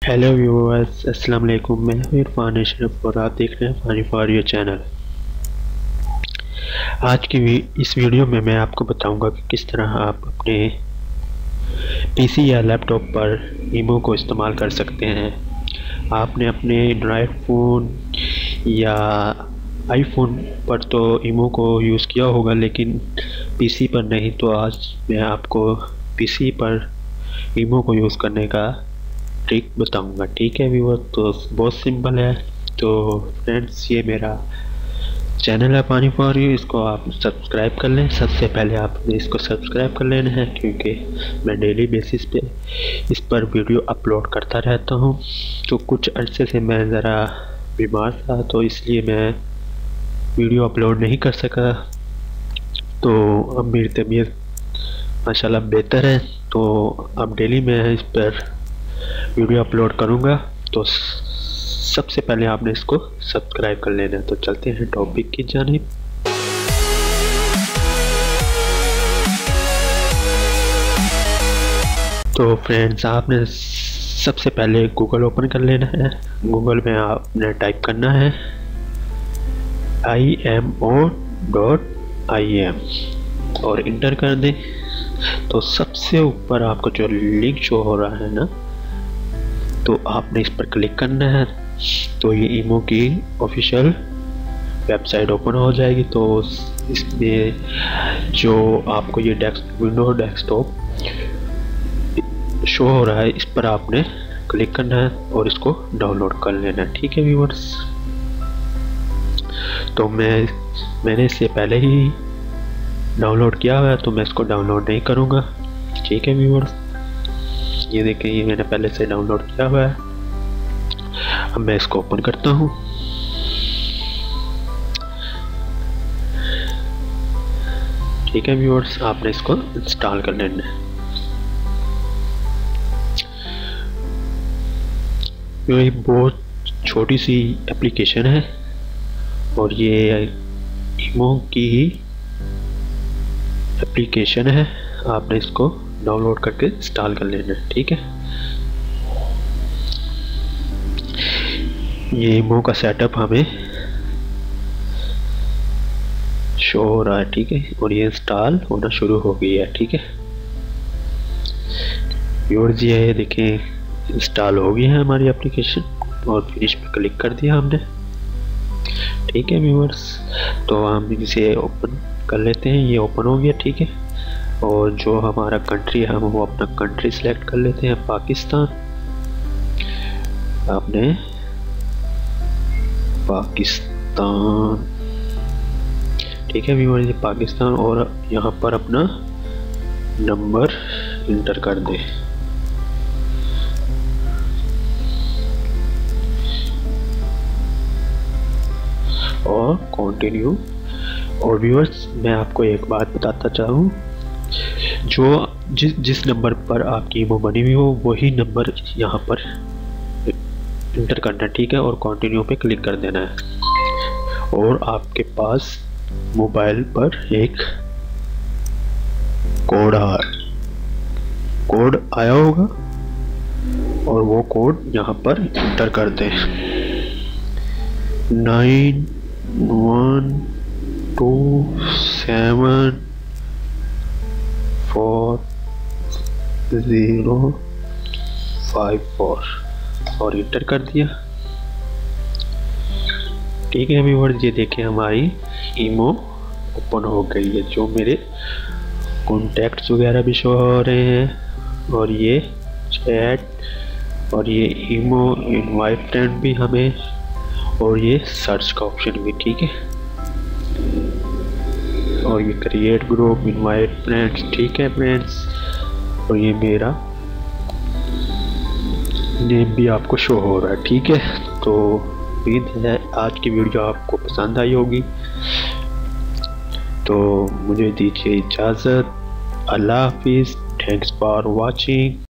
Hello viewers, अस्सलाम वालेकुम। मैं हूं इरफान अशरफ और आप देख रहे हैं फनी फॉर यू चैनल। आज की इस वीडियो में मैं आपको बताऊंगा कि किस तरह आप अपने पीसी या लैपटॉप पर ईमो को इस्तेमाल कर सकते हैं। आपने अपने एंड्रॉयड फ़ोन या आईफोन पर तो ईमो को यूज़ किया होगा, लेकिन पीसी पर नहीं। तो आज मैं आपको पीसी पर ईमो को यूज़ करने का ट्रिक बताऊंगा। ठीक है व्यूअर, तो बहुत सिंपल है। तो फ्रेंड्स, ये मेरा चैनल है पानी फॉर यू, इसको आप सब्सक्राइब कर लें। सबसे पहले आपने इसको सब्सक्राइब कर लेना है, क्योंकि मैं डेली बेसिस पे इस पर वीडियो अपलोड करता रहता हूँ। तो कुछ अरसे से मैं ज़रा बीमार था, तो इसलिए मैं वीडियो अपलोड नहीं कर सका। तो अब मेरी तबीयत माशाल्लाह बेहतर है, तो अब डेली मैं इस पर वीडियो अपलोड करूंगा। तो सबसे पहले आपने इसको सब्सक्राइब कर लेना है। तो चलते हैं टॉपिक की जानिब। तो फ्रेंड्स, आपने सबसे पहले गूगल ओपन कर लेना है। गूगल में आपने टाइप करना है imo.im और इंटर कर दें। तो सबसे ऊपर आपको जो लिंक शो हो रहा है ना, तो आपने इस पर क्लिक करना है। तो ये ईमो की ऑफिशियल वेबसाइट ओपन हो जाएगी। तो इसमें जो आपको ये विंडो डेस्कटॉप शो हो रहा है, इस पर आपने क्लिक करना है और इसको डाउनलोड कर लेना है। ठीक है व्यूअर्स, तो मैंने इससे पहले ही डाउनलोड किया हुआ है, तो मैं इसको डाउनलोड नहीं करूँगा। ठीक है व्यूअर्स, ये देखिए, ये मैंने पहले से डाउनलोड किया हुआ है। अब मैं इसको ओपन करता हूँ। ठीक है व्यूअर्स, आपने इसको इंस्टॉल कर लेना है। ये बहुत छोटी सी एप्लीकेशन है और ये ईमो की ही एप्लीकेशन है। आपने इसको डाउनलोड करके इंस्टॉल कर लेना है। ठीक है, ये ईमो का सेटअप हमें शो हो रहा है। ठीक है, और ये इंस्टॉल होना शुरू हो गई है। ठीक है व्यूअर्स, ये देखें, इंस्टॉल हो गई है हमारी एप्लीकेशन और फिनिश पे क्लिक कर दिया हमने। ठीक है व्यूअर्स, तो हम इसे ओपन कर लेते हैं। ये ओपन हो गया। ठीक है, और जो हमारा कंट्री है, हम वो अपना कंट्री सिलेक्ट कर लेते हैं, पाकिस्तान। आपने पाकिस्तान, ठीक है व्यूअर, ये पाकिस्तान, और यहाँ पर अपना नंबर इंटर कर दे और कंटिन्यू। और व्यूअर्स, मैं आपको एक बात बताता चाहूँ, जो जिस नंबर पर आपकी ईमो बनी हुई हो, वही नंबर यहाँ पर इंटर करना है। ठीक है, और कंटिन्यू पे क्लिक कर देना है। और आपके पास मोबाइल पर एक कोड आया होगा और वो कोड यहाँ पर इंटर कर दें, 91274054 और इंटर कर दिया। ठीक है व्यूअर्स, ये देखें, हमारी ईमो ओपन हो गई है। जो मेरे कॉन्टैक्ट्स वगैरह भी शो हो रहे हैं, और ये चैट, और ये ईमो इनवाइट फ्रेंड भी हमें, और ये सर्च का ऑप्शन भी। ठीक है, और ये क्रिएट ग्रुप, इनवाइट फ्रेंड्स। ठीक है फ्रेंड्स, और ये मेरा नेम भी आपको शो हो रहा है। ठीक है, तो उम्मीद है आज की वीडियो आपको पसंद आई होगी। तो मुझे दीजिए इजाज़त। अल्लाह हाफिज़। Thanks for watching.